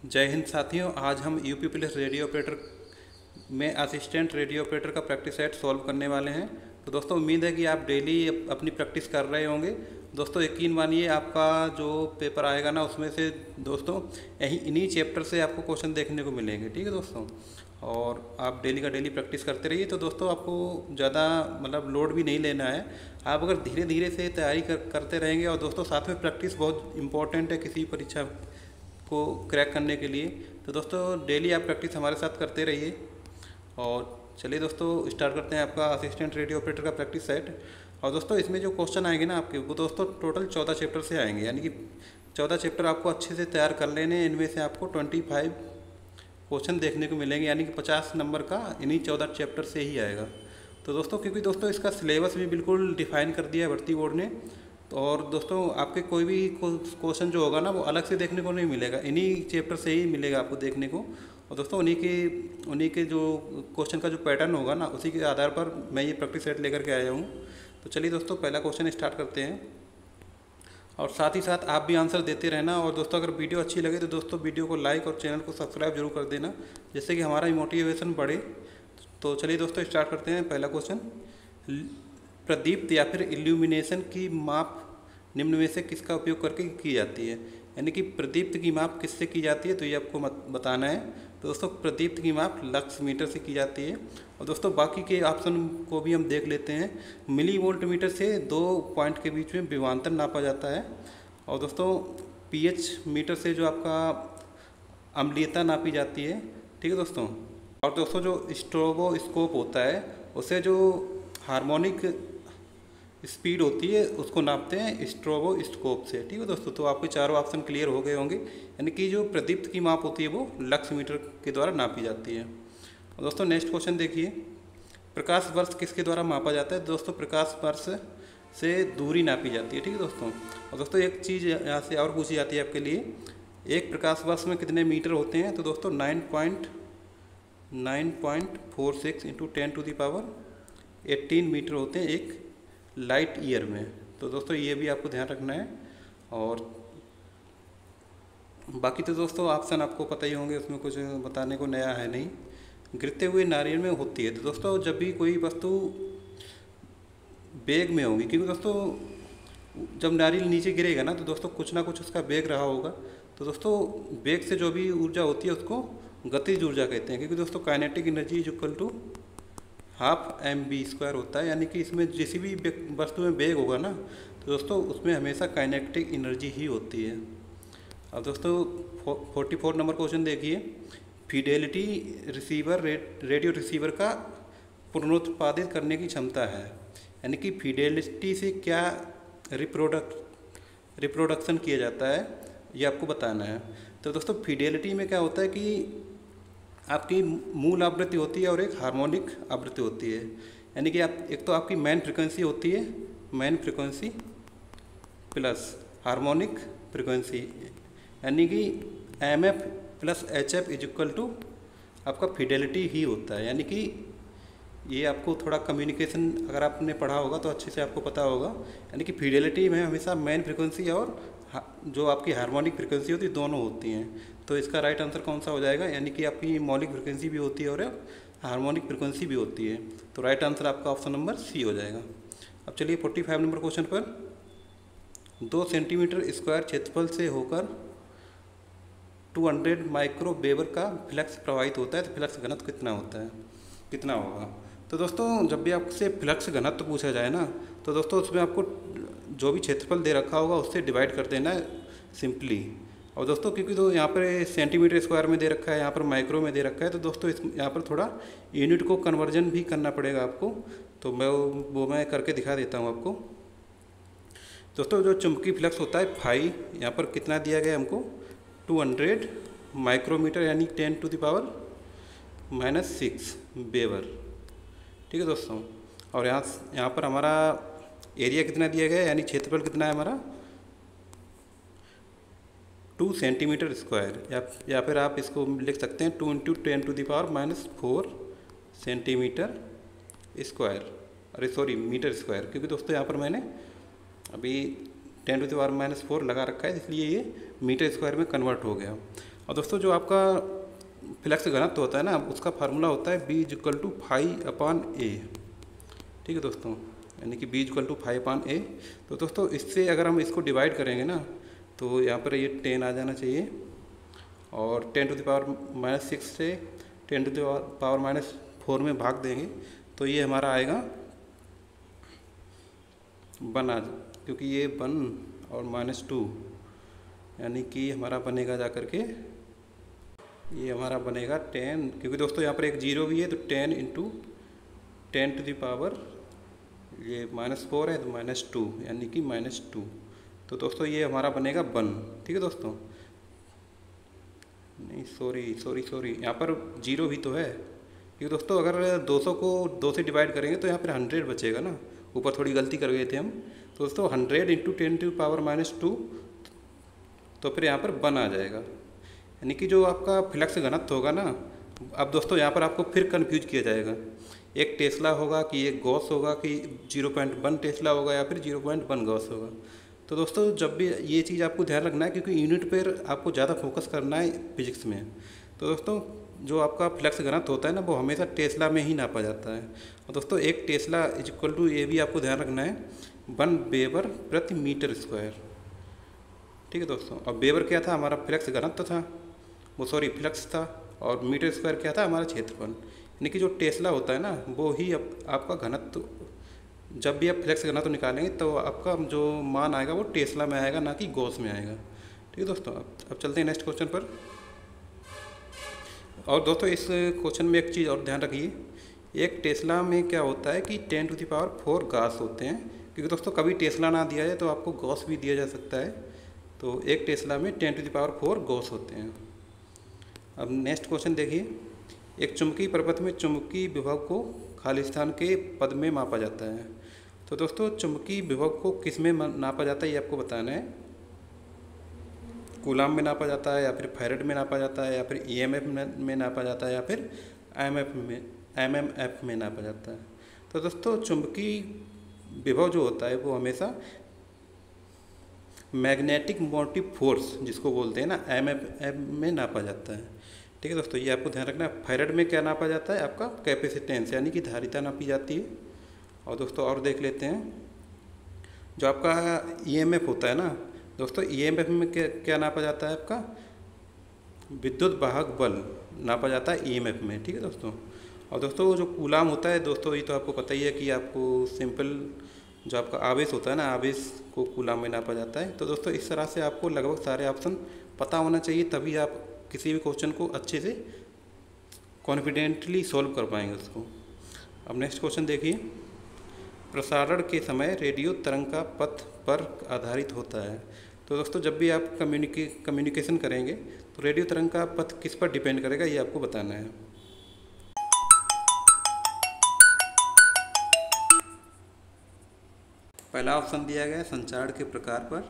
जय हिंद साथियों, आज हम यूपी पुलिस रेडियो ऑपरेटर में असिस्टेंट रेडियो ऑपरेटर का प्रैक्टिस सेट सॉल्व करने वाले हैं। तो दोस्तों, उम्मीद है कि आप डेली अपनी प्रैक्टिस कर रहे होंगे। दोस्तों यकीन मानिए, आपका जो पेपर आएगा ना, उसमें से दोस्तों इन्हीं चैप्टर से आपको क्वेश्चन देखने को मिलेंगे। ठीक है दोस्तों, और आप डेली का डेली प्रैक्टिस करते रहिए। तो दोस्तों, आपको ज़्यादा लोड भी नहीं लेना है। आप अगर धीरे धीरे से तैयारी करते रहेंगे, और दोस्तों साथ में प्रैक्टिस बहुत इंपॉर्टेंट है किसी परीक्षा को क्रैक करने के लिए। तो दोस्तों डेली आप प्रैक्टिस हमारे साथ करते रहिए। और चलिए दोस्तों, स्टार्ट करते हैं आपका असिस्टेंट रेडियो ऑपरेटर का प्रैक्टिस सेट। और दोस्तों इसमें जो क्वेश्चन आएंगे ना आपके, वो दोस्तों टोटल 14 चैप्टर से आएंगे, यानी कि 14 चैप्टर आपको अच्छे से तैयार कर लेने हैं। इनमें से आपको 25 क्वेश्चन देखने को मिलेंगे, यानी कि 50 नंबर का इन्हीं 14 चैप्टर से ही आएगा। तो दोस्तों, क्योंकि दोस्तों इसका सिलेबस भी बिल्कुल डिफाइन कर दिया है भर्ती बोर्ड ने। तो और दोस्तों, आपके कोई भी क्वेश्चन जो होगा ना, वो अलग से देखने को नहीं मिलेगा, इन्हीं चैप्टर से ही मिलेगा आपको देखने को। और दोस्तों उन्हीं के जो क्वेश्चन का जो पैटर्न होगा ना, उसी के आधार पर मैं ये प्रैक्टिस सेट लेकर के आया हूँ। तो चलिए दोस्तों, पहला क्वेश्चन स्टार्ट करते हैं। और साथ ही साथ आप भी आंसर देते रहना। और दोस्तों, अगर वीडियो अच्छी लगे तो दोस्तों वीडियो को लाइक और चैनल को सब्सक्राइब जरूर कर देना, जिससे कि हमारा मोटिवेशन बढ़े। तो चलिए दोस्तों, स्टार्ट करते हैं। पहला क्वेश्चन, प्रदीप्त या फिर इल्यूमिनेशन की माप निम्न में से किसका उपयोग करके की जाती है? यानी कि प्रदीप्त की माप किससे की जाती है, तो ये आपको बताना है। तो दोस्तों, प्रदीप्त की माप लक्स मीटर से की जाती है। और दोस्तों बाकी के ऑप्शन को भी हम देख लेते हैं। मिली वोल्ट मीटर से 2 पॉइंट के बीच में विभवांतर नापा जाता है। और दोस्तों पीएच मीटर से जो आपका अम्लीयता नापी जाती है। ठीक है दोस्तों। और दोस्तों, जो स्ट्रोबोस्कोप होता है, उससे जो हार्मोनिक स्पीड होती है उसको नापते हैं स्ट्रोबोस्कोप से। ठीक है दोस्तों, तो आपके चारों ऑप्शन क्लियर हो गए होंगे। यानी कि जो प्रदीप्त की माप होती है वो लक्स मीटर के द्वारा नापी जाती है। और दोस्तों नेक्स्ट क्वेश्चन देखिए, प्रकाश वर्ष किसके द्वारा मापा जाता है? दोस्तों प्रकाश वर्ष से दूरी नापी जाती है। ठीक है दोस्तों। और दोस्तों एक चीज़ यहाँ से और पूछी जाती है आपके लिए, एक प्रकाश वर्ष में कितने मीटर होते हैं? तो दोस्तों 9.46 इंटू 10⁻18 मीटर होते हैं एक लाइट ईयर में। तो दोस्तों ये भी आपको ध्यान रखना है। और बाकी तो दोस्तों ऑप्शन आपको पता ही होंगे, उसमें कुछ बताने को नया है नहीं। गिरते हुए नारियल में होती है। तो दोस्तों जब भी कोई वस्तु बेग में होगी, क्योंकि दोस्तों जब नारियल नीचे गिरेगा ना, तो दोस्तों कुछ ना कुछ उसका बेग रहा होगा। तो दोस्तों बेग से जो भी ऊर्जा होती है उसको गतिज ऊर्जा कहते हैं, क्योंकि दोस्तों kinetic energy is equal to ½ mv² होता है। यानी कि इसमें जिस भी वस्तु में बेग होगा ना, तो दोस्तों उसमें हमेशा काइनेटिक एनर्जी ही होती है। अब दोस्तों 44 नंबर क्वेश्चन देखिए, फिडेलिटी रिसीवर रेडियो रिसीवर का पुनरुत्पादित करने की क्षमता है। यानी कि फिडेलिटी से क्या रिप्रोडक्शन किया जाता है, ये आपको बताना है। तो दोस्तों फिडेलिटी में क्या होता है कि आपकी मूल आवृत्ति होती है और एक हार्मोनिक आवृत्ति होती है। यानी कि आप एक तो आपकी मेन फ्रिक्वेंसी होती है, main frequency plus harmonic frequency, यानी कि M F plus H F is equal to आपका फिडेलिटी ही होता है। यानी कि ये आपको थोड़ा कम्युनिकेशन अगर आपने पढ़ा होगा तो अच्छे से आपको पता होगा। यानी कि फिडेलिटी में हमेशा मेन फ्रिक्वेंसी और जो आपकी हार्मोनिक फ्रिक्वेंसी होती है दोनों होती हैं। तो इसका राइट आंसर कौन सा हो जाएगा? यानी कि आपकी मौलिक फ्रिक्वेंसी भी होती है और हार्मोनिक फ्रिक्वेंसी भी होती है। तो राइट आंसर आपका ऑप्शन नंबर सी हो जाएगा। अब चलिए 45 नंबर क्वेश्चन पर, 2 सेंटीमीटर स्क्वायर क्षेत्रफल से होकर 200 माइक्रो वेबर का फ्लक्स प्रवाहित होता है। तो फ्लक्स घनत्व कितना होता है, कितना होगा? तो दोस्तों जब भी आपसे फ्लक्स घनत्व पूछा जाए ना, तो दोस्तों उसमें आपको जो भी क्षेत्रफल दे रखा होगा उससे डिवाइड कर देना है सिंपली। और दोस्तों क्योंकि तो यहाँ पर सेंटीमीटर स्क्वायर में दे रखा है, यहाँ पर माइक्रो में दे रखा है, तो दोस्तों यहाँ पर थोड़ा यूनिट को कन्वर्जन भी करना पड़ेगा आपको। तो मैं करके दिखा देता हूँ आपको। दोस्तों जो चुंबकीय फ्लक्स होता है फाई, यहाँ पर कितना दिया गया हमको? 200 माइक्रोमीटर, यानी 10⁻⁻6 वेबर। ठीक है दोस्तों। और यहाँ पर हमारा एरिया कितना दिया गया है, यानी क्षेत्रफल कितना है हमारा? 2 सेंटीमीटर स्क्वायर, या फिर आप इसको लिख सकते हैं 2 × 10⁻⁻4 सेंटीमीटर स्क्वायर। अरे सॉरी, मीटर स्क्वायर, क्योंकि दोस्तों यहाँ पर मैंने अभी 10⁻⁻4 लगा रखा है, इसलिए ये मीटर स्क्वायर में कन्वर्ट हो गया। और दोस्तों जो आपका फ्लक्स घनत्व होता है ना, उसका फार्मूला होता है B = 5/A। ठीक है दोस्तों, यानी कि B = 5/A। तो दोस्तों इससे अगर हम इसको डिवाइड करेंगे ना, तो यहाँ पर ये 10 आ जाना चाहिए, और 10⁻⁻6 से 10⁻⁻4 में भाग देंगे तो ये हमारा आएगा 1, क्योंकि ये 1 और -2, यानी कि हमारा बनेगा जा करके, ये हमारा बनेगा 10, क्योंकि दोस्तों यहाँ पर एक 0 भी है, तो 10 × 10⁻, ये -4 है तो -2, यानी कि -2। तो दोस्तों ये हमारा बनेगा 1। ठीक है दोस्तों, नहीं सॉरी, यहाँ पर 0 भी तो है, क्योंकि दोस्तों अगर 200 को 2 से डिवाइड करेंगे तो यहाँ पर 100 बचेगा ना, ऊपर थोड़ी गलती कर गए थे हम। तो दोस्तों 100 × 10⁻⁻2, तो फिर यहाँ पर 1 आ जाएगा, यानी कि जो आपका फ्लक्स घनत्व होगा ना, अब दोस्तों यहाँ पर आपको फिर कन्फ्यूज किया जाएगा, एक टेस्ला होगा कि एक गॉस होगा कि 0.1 टेस्ला होगा या फिर 0.1 गॉस होगा। तो दोस्तों जब भी ये चीज़ आपको ध्यान रखना है, क्योंकि यूनिट पर आपको ज़्यादा फोकस करना है फिजिक्स में। तो दोस्तों जो आपका फ्लक्स घनत्व होता है ना, वो हमेशा टेस्ला में ही नापा जाता है। और दोस्तों एक टेस्ला = ये भी आपको ध्यान रखना है 1 वेबर प्रति मीटर स्क्वायर। ठीक है दोस्तों, अब वेबर क्या था, हमारा फ्लक्स घनत्व था, वो फ्लक्स था, और मीटर स्क्वायर क्या था, हमारा क्षेत्रफल। यानी कि जो टेस्ला होता है ना, वो ही आपका घनत्व, जब भी आप फ्लक्स घनत्व निकालेंगे तो आपका जो मान आएगा वो टेस्ला में आएगा, ना कि गॉस में आएगा। ठीक है दोस्तों, अब चलते हैं नेक्स्ट क्वेश्चन पर। और दोस्तों इस क्वेश्चन में एक चीज़ और ध्यान रखिए, एक टेस्ला में क्या होता है कि 10⁴ गॉस होते हैं, क्योंकि दोस्तों कभी टेस्ला ना दिया जाए तो आपको गॉस भी दिया जा सकता है। तो एक टेस्ला में 10⁴ गॉस होते हैं। अब नेक्स्ट क्वेश्चन देखिए, एक चुंबकीय प्रपथ में चुंबकीय विभव को खाली स्थान के पद में मापा जाता है। तो दोस्तों चुंबकीय विभव को किस में नापा जाता है, ये आपको बताना है। कूलाम में नापा जाता है, या फिर फैरेड में नापा जाता है, या फिर EMF में नापा जाता है, या फिर MMF में नापा जाता है। तो दोस्तों चुंबकीय विभव जो होता है वो हमेशा मैग्नेटिक मोटिव फोर्स जिसको बोलते हैं ना, MMF में नापा जाता है। ठीक है दोस्तों, ये आपको ध्यान रखना है। फैरेड में क्या नापा जाता है, आपका कैपेसिटेंस, यानी कि धारिता नापी जाती है। और दोस्तों और देख लेते हैं, जो आपका EMF होता है ना दोस्तों, EMF में क्या नापा जाता है, आपका विद्युत वाहक बल नापा जाता है EMF में। ठीक है दोस्तों, और दोस्तों जो कूलाम होता है दोस्तों, ये तो आपको पता ही है कि आपको सिंपल जो आपका आवेश होता है ना, आवेश को कूलाम में नापा जाता है। तो दोस्तों इस तरह से आपको लगभग सारे ऑप्शन पता होना चाहिए, तभी आप किसी भी क्वेश्चन को अच्छे से कॉन्फिडेंटली सॉल्व कर पाएंगे उसको। अब नेक्स्ट क्वेश्चन देखिए, प्रसारण के समय रेडियो तरंग का पथ पर आधारित होता है। तो दोस्तों जब भी आप कम्युनिकेशन करेंगे तो रेडियो तरंग का पथ किस पर डिपेंड करेगा, ये आपको बताना है। पहला ऑप्शन दिया गया है संचार के प्रकार पर,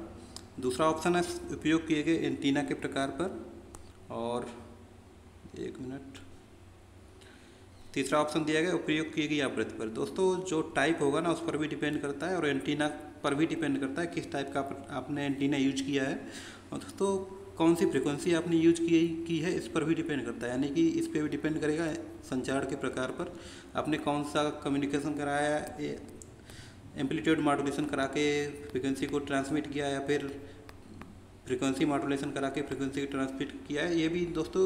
दूसरा ऑप्शन है उपयोग किए गए एंटीना के प्रकार पर, और तीसरा ऑप्शन दिया गया उपयोग किए गई आवृत्ति पर। दोस्तों जो टाइप होगा ना, उस पर भी डिपेंड करता है, और एंटीना पर भी डिपेंड करता है किस टाइप का आपने एंटीना यूज किया है, और दोस्तों कौन सी फ्रिक्वेंसी आपने यूज की है, इस पर भी डिपेंड करता है। यानी कि इस पर भी डिपेंड करेगा संचार के प्रकार पर, आपने कौन सा कम्युनिकेशन कराया है, एम्पलीट्यूड मॉड्यूलेशन करा के फ्रिक्वेंसी को ट्रांसमिट किया, या फिर फ्रिक्वेंसी मॉड्यूलेशन करा के फ्रिक्वेंसी को ट्रांसमिट किया है। ये भी दोस्तों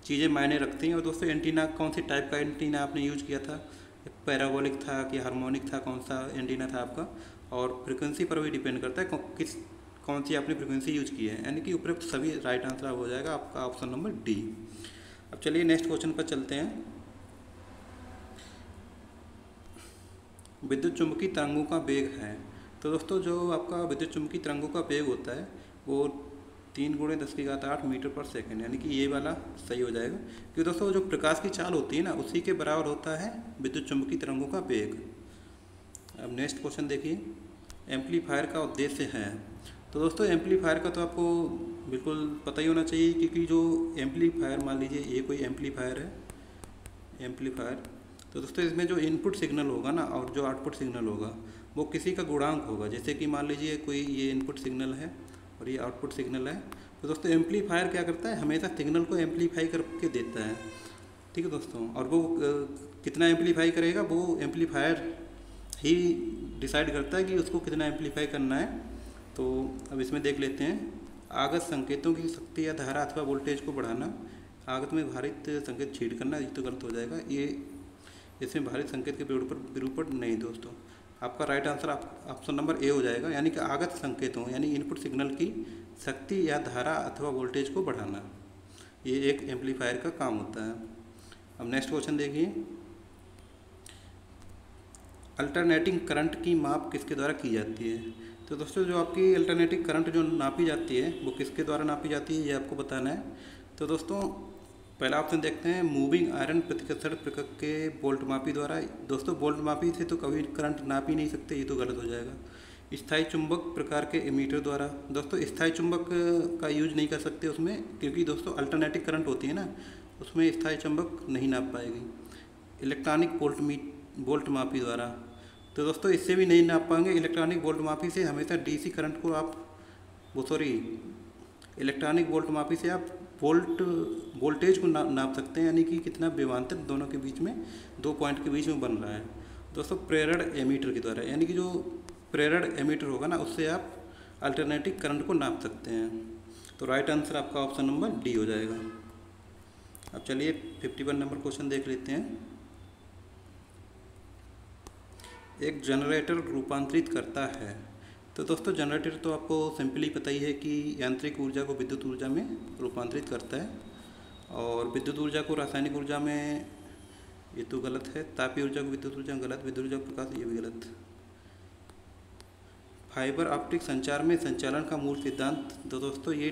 चीज़ें मायने रखती हैं। और दोस्तों एंटीना कौन सी टाइप का एंटीना आपने यूज किया था, पैराबोलिक था कि हार्मोनिक था, कौन सा एंटीना था आपका, और फ्रिक्वेंसी पर भी डिपेंड करता है कौन सी आपने फ्रिक्वेंसी यूज की है। यानी कि उपरोक्त सभी राइट आंसर हो जाएगा आपका ऑप्शन नंबर डी। अब चलिए नेक्स्ट क्वेश्चन पर चलते हैं। विद्युत चुम्बकीय तरंगों का वेग है। तो दोस्तों जो आपका विद्युत चुम्बकीय तरंगों का वेग होता है वो 3 × 10⁸ मीटर पर सेकेंड, यानी कि ये वाला सही हो जाएगा, क्योंकि दोस्तों जो प्रकाश की चाल होती है ना, उसी के बराबर होता है विद्युत चुम्बकीय तरंगों का वेग। अब नेक्स्ट क्वेश्चन देखिए, एम्पलीफायर का उद्देश्य है। तो दोस्तों एम्पलीफायर का तो आपको बिल्कुल पता ही होना चाहिए, क्योंकि जो एम्पलीफायर, मान लीजिए ये कोई एम्पलीफायर है, एम्पलीफायर, तो दोस्तों इसमें जो इनपुट सिग्नल होगा ना और जो आउटपुट सिग्नल होगा वो किसी का गुणांक होगा। जैसे कि मान लीजिए कोई ये इनपुट सिग्नल है और ये आउटपुट सिग्नल है, तो दोस्तों एम्पलीफायर क्या करता है, हमेशा सिग्नल को एम्पलीफाई करके देता है, ठीक है दोस्तों। और वो कितना एम्पलीफाई करेगा, वो एम्पलीफायर ही डिसाइड करता है कि उसको कितना एम्पलीफाई करना है। तो अब इसमें देख लेते हैं। आगत संकेतों की शक्ति या धारा अथवा वोल्टेज को बढ़ाना, आगत में भारित संकेत छीड़ करना, ये तो गलत हो जाएगा। ये इसमें भारित संकेत के विरूपण नहीं दोस्तों। आपका right answer option number A हो जाएगा, यानी कि आगत संकेतों यानी इनपुट सिग्नल की शक्ति या धारा अथवा वोल्टेज को बढ़ाना, ये एक एम्पलीफायर का काम होता है। अब नेक्स्ट क्वेश्चन देखिए, अल्टरनेटिंग करंट की माप किसके द्वारा की जाती है। तो दोस्तों जो आपकी अल्टरनेटिंग करंट जो नापी जाती है वो किसके द्वारा नापी जाती है, ये आपको बताना है। तो दोस्तों पहला ऑप्शन देखते हैं, मूविंग आयरन प्रतिकर्षण प्रकार के वोल्ट मापी द्वारा। दोस्तों वोल्ट मापी से तो कभी करंट नाप ही नहीं सकते, ये तो गलत हो जाएगा। स्थायी चुंबक प्रकार के एमीटर द्वारा। दोस्तों स्थायी चुंबक का यूज नहीं कर सकते उसमें, क्योंकि दोस्तों अल्टरनेटिव करंट होती है ना, उसमें स्थायी चुंबक नहीं नाप पाएगी। इलेक्ट्रॉनिक वोल्ट मापी द्वारा, तो दोस्तों इससे भी नहीं नाप पाएंगे। इलेक्ट्रॉनिक वोल्ट मापी से हमेशा डीसी करंट को इलेक्ट्रॉनिक वोल्ट मापी से आप वोल्टेज को नाप सकते हैं, यानी कि कितना विभवांतर दोनों के बीच में, दो पॉइंट के बीच में बन रहा है। दोस्तों प्रेरण एमीटर के द्वारा, यानी कि जो प्रेरण एमीटर होगा ना, उससे आप अल्टरनेटिव करंट को नाप सकते हैं। तो राइट आंसर आपका ऑप्शन नंबर डी हो जाएगा। अब चलिए 51 नंबर क्वेश्चन देख लेते हैं। एक जनरेटर रूपांतरित करता है। तो दोस्तों जनरेटर तो आपको सिंपली पता ही है कि यांत्रिक ऊर्जा को विद्युत ऊर्जा में रूपांतरित करता है, और विद्युत ऊर्जा को रासायनिक ऊर्जा में, ये तो गलत है। तापीय ऊर्जा को विद्युत ऊर्जा गलत, विद्युत ऊर्जा प्रकाश, ये भी गलत। फाइबर ऑप्टिक संचार में संचालन का मूल सिद्धांत, तो दोस्तों ये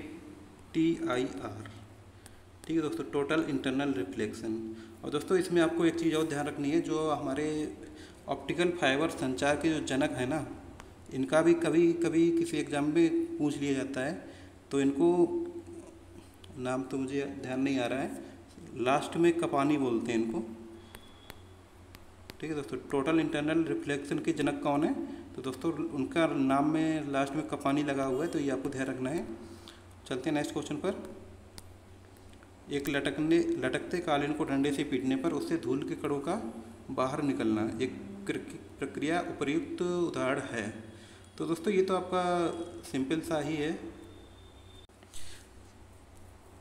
TIR, ठीक है दोस्तों, टोटल इंटरनल रिफ्लेक्शन। और दोस्तों इसमें आपको एक चीज़ और ध्यान रखनी है, जो हमारे ऑप्टिकल फाइबर संचार के जो जनक है ना, इनका भी कभी कभी किसी एग्जाम में पूछ लिया जाता है, तो इनको नाम तो मुझे ध्यान नहीं आ रहा है, लास्ट में कपानी बोलते हैं इनको, ठीक है दोस्तों। टोटल इंटरनल रिफ्लेक्शन के जनक कौन है, तो दोस्तों उनका नाम में लास्ट में कपानी लगा हुआ है, तो ये आपको ध्यान रखना है। चलते हैं नेक्स्ट क्वेश्चन पर। एक लटकते कालीन को डंडे से पीटने पर उससे धूल के कणों का बाहर निकलना एक प्रक्रिया उपयुक्त उदाहरण है। तो दोस्तों ये तो आपका सिंपल सा ही है,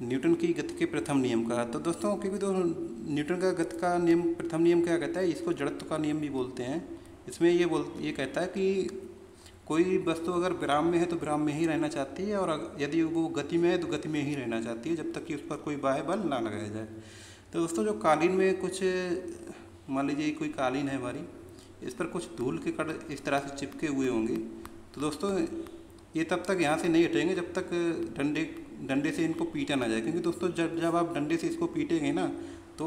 न्यूटन की गति के प्रथम नियम का। तो दोस्तों क्योंकि तो न्यूटन का गति का नियम, प्रथम नियम क्या कहता है, इसको जड़त्व का नियम भी बोलते हैं। इसमें ये कहता है कि कोई वस्तु अगर विराम में है तो विराम में ही रहना चाहती है, और यदि वो गति में है तो गति में ही रहना चाहती है, जब तक कि उस पर कोई बाह्य बल ना लगाया जाए। तो दोस्तों जो कालीन में कुछ, मान लीजिए कोई कालीन है हमारी, इस पर कुछ धूल के कण इस तरह से चिपके हुए होंगे, तो दोस्तों ये तब तक यहाँ से नहीं हटेंगे जब तक डंडे से इनको पीटा ना जाए। क्योंकि दोस्तों जब आप डंडे से इसको पीटेंगे ना, तो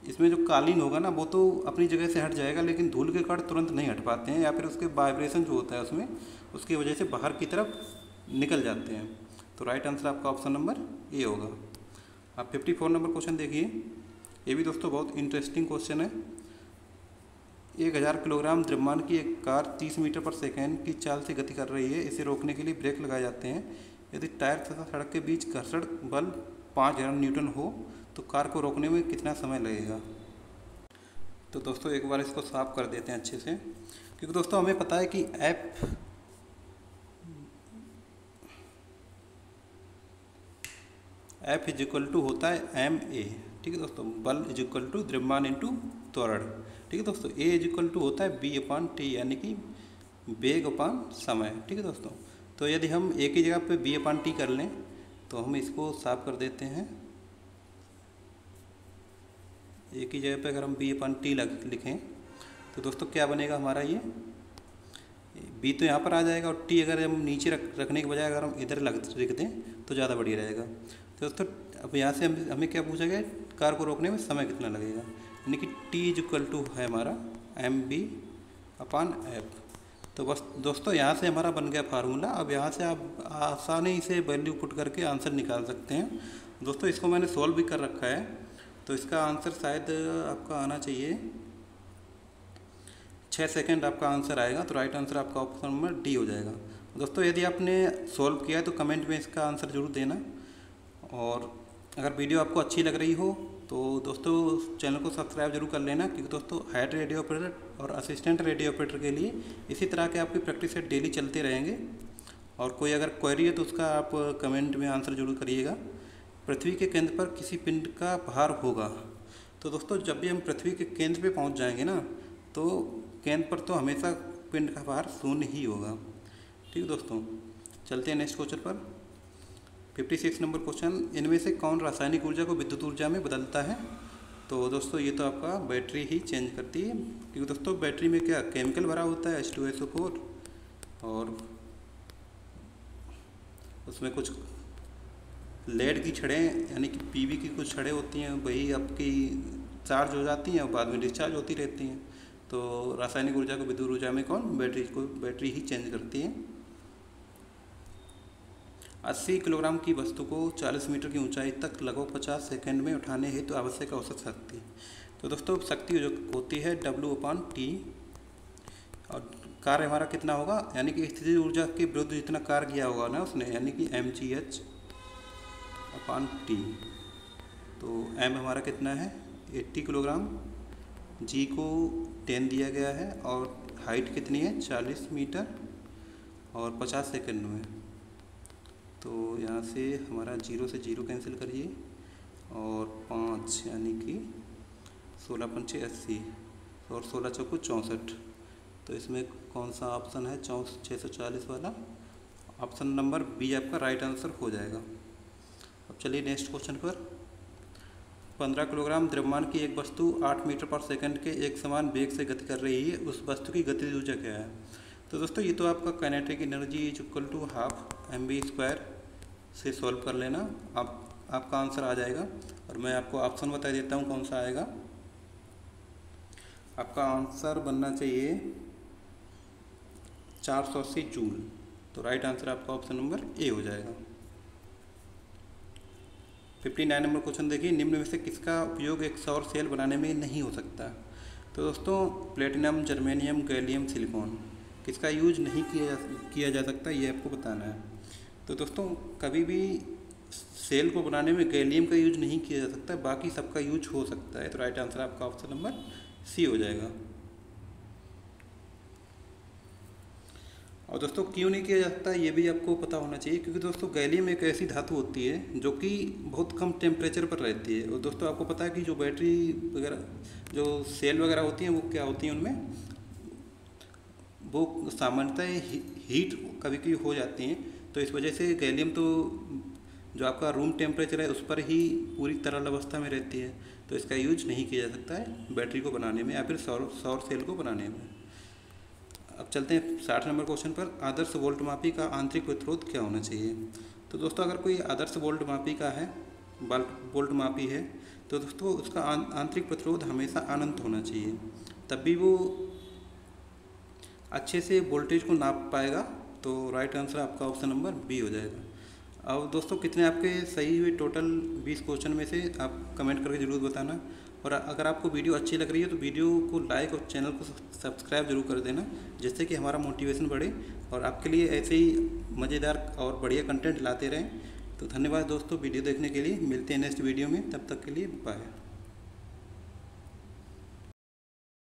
इसमें जो कालीन होगा ना, वो तो अपनी जगह से हट जाएगा, लेकिन धूल के कण तुरंत नहीं हट पाते हैं, या फिर उसके वाइब्रेशन जो होता है उसमें, उसकी वजह से बाहर की तरफ निकल जाते हैं। तो राइट आंसर आपका ऑप्शन नंबर ए होगा। आप 54 नंबर क्वेश्चन देखिए, ये भी दोस्तों बहुत इंटरेस्टिंग क्वेश्चन है। 1000 किलोग्राम द्रव्यमान की एक कार 30 मीटर पर सेकेंड की चाल से गति कर रही है। इसे रोकने के लिए ब्रेक लगाए जाते हैं। यदि टायर तथा सड़क के बीच घर्षण बल 5000 न्यूटन हो तो कार को रोकने में कितना समय लगेगा। तो दोस्तों एक बार इसको साफ कर देते हैं अच्छे से, क्योंकि दोस्तों हमें पता है कि F इज इक्वल टू होता है ma, ठीक है दोस्तों, बल इज इक्वल टू द्रव्यमान इंटू त्वरण, ठीक है दोस्तों। A इज इक्वल टू होता है B/T, यानी कि वेग अपान समय, ठीक है दोस्तों। तो यदि हम A की जगह पे B/T कर लें, तो हम इसको साफ कर देते हैं। A की जगह पे अगर हम B/T लिखें तो दोस्तों क्या बनेगा हमारा, ये B तो यहाँ पर आ जाएगा, और T अगर हम नीचे रखने के बजाय अगर हम इधर लिख दें तो ज़्यादा बढ़िया रहेगा। तो दोस्तों अब यहाँ से हमें क्या पूछा गया, कार को रोकने में समय कितना लगेगा, यानी कि T इज इक्वल टू है हमारा mB/F। तो बस दोस्तों यहाँ से हमारा बन गया फार्मूला। अब यहाँ से आप आसानी से वैल्यू पुट करके आंसर निकाल सकते हैं। दोस्तों इसको मैंने सॉल्व भी कर रखा है, तो इसका आंसर शायद आपका आना चाहिए 6 सेकंड आपका आंसर आएगा। तो राइट आंसर आपका ऑप्शन नंबर डी हो जाएगा। दोस्तों यदि आपने सॉल्व किया है तो कमेंट में इसका आंसर ज़रूर देना। और अगर वीडियो आपको अच्छी लग रही हो तो दोस्तों चैनल को सब्सक्राइब जरूर कर लेना, क्योंकि दोस्तों हेड रेडियो ऑपरेटर और असिस्टेंट रेडियो ऑपरेटर के लिए इसी तरह के आपकी प्रैक्टिस सेट डेली चलते रहेंगे। और कोई अगर क्वेरी है तो उसका आप कमेंट में आंसर जरूर करिएगा। पृथ्वी के केंद्र पर किसी पिंड का भार होगा। तो दोस्तों जब भी हम पृथ्वी के केंद्र पे पहुंच जाएंगे ना, तो केंद्र पर तो हमेशा पिंड का भार शून्य ही होगा। ठीक दोस्तों, चलते हैं नेक्स्ट क्वेश्चन पर। 56 नंबर क्वेश्चन, इनमें से कौन रासायनिक ऊर्जा को विद्युत ऊर्जा में बदलता है? तो दोस्तों ये तो आपका बैटरी ही चेंज करती है, क्योंकि दोस्तों बैटरी में क्या केमिकल भरा होता है H2SO4, और उसमें कुछ लेड की छड़ें यानी कि पीवी की कुछ छड़ें होती हैं, वही आपकी चार्ज हो जाती हैं और बाद में डिस्चार्ज होती रहती हैं। तो रासायनिक ऊर्जा को विद्युत ऊर्जा में कौन बैटरी ही चेंज करती है। 80 किलोग्राम की वस्तु को 40 मीटर की ऊंचाई तक लगभग 50 सेकंड में उठाने हेतु तो आवश्यक औसत शक्ति। तो दोस्तों शक्ति जो होती है W/T, और कार्य हमारा कितना होगा, यानी कि स्थितिज ऊर्जा के विरुद्ध जितना कार्य किया होगा ना उसने, यानी कि mgh/T। तो m हमारा कितना है 80 किलोग्राम, g को 10 दिया गया है, और हाइट कितनी है 40 मीटर और 50 सेकंड में। तो यहाँ से हमारा 0 से 0 कैंसिल करिए, और 5 यानी कि 16 पंचे 80 और 16 चौको 64। तो इसमें कौन सा ऑप्शन है 640 वाला, ऑप्शन नंबर बी आपका राइट आंसर हो जाएगा। अब चलिए नेक्स्ट क्वेश्चन पर। 15 किलोग्राम द्रव्यमान की एक वस्तु 8 मीटर पर सेकंड के एक समान वेग से गति कर रही है, उस वस्तु की गतिज ऊर्जा क्या है? तो दोस्तों ये तो आपका kinetic energy is equal to ½ mv² से सॉल्व कर लेना, आपका आंसर आ जाएगा। और मैं आपको ऑप्शन बता देता हूँ कौन सा आएगा। आपका आंसर बनना चाहिए 480 जूल। तो राइट आंसर आपका ऑप्शन नंबर ए हो जाएगा। 59 नंबर क्वेश्चन देखिए, निम्न में से किसका उपयोग एक सौर सेल बनाने में नहीं हो सकता? तो दोस्तों प्लेटिनम, जर्मेनियम, गैलियम, सिलिकॉन, किसका यूज नहीं किया जा सकता, ये आपको बताना है। तो दोस्तों कभी भी सेल को बनाने में गैलियम का यूज नहीं किया जा सकता, बाकी सबका यूज हो सकता है। तो राइट आंसर आपका ऑप्शन नंबर सी हो जाएगा। और दोस्तों क्यों नहीं किया जाता ये भी आपको पता होना चाहिए, क्योंकि दोस्तों गैलियम एक ऐसी धातु होती है जो कि बहुत कम टेम्परेचर पर रहती है। और दोस्तों आपको पता है कि जो बैटरी वगैरह, जो सेल वगैरह होती हैं, वो क्या होती हैं, उनमें वो सामान्यतः हीट कभी कभी हो जाती हैं। तो इस वजह से गैलियम तो जो आपका रूम टेम्परेचर है उस पर ही पूरी तरल अवस्था में रहती है, तो इसका यूज नहीं किया जा सकता है बैटरी को बनाने में या फिर सौर सेल को बनाने में। अब चलते हैं 60 नंबर क्वेश्चन पर। आदर्श वोल्ट मापी का आंतरिक प्रतिरोध क्या होना चाहिए? तो दोस्तों अगर कोई आदर्श वोल्ट मापी का है, वोल्ट मापी है, तो दोस्तों उसका आंतरिक प्रतिरोध हमेशा अनंत होना चाहिए, तब भी वो अच्छे से वोल्टेज को नाप पाएगा। तो राइट आंसर आपका ऑप्शन नंबर बी हो जाएगा। अब दोस्तों कितने आपके सही हुए टोटल 20 क्वेश्चन में से आप कमेंट करके ज़रूर बताना। और अगर आपको वीडियो अच्छी लग रही है तो वीडियो को लाइक और चैनल को सब्सक्राइब जरूर कर देना, जिससे कि हमारा मोटिवेशन बढ़े और आपके लिए ऐसे ही मज़ेदार और बढ़िया कंटेंट लाते रहें। तो धन्यवाद दोस्तों वीडियो देखने के लिए। मिलते हैं नेक्स्ट वीडियो में, तब तक के लिए बाय।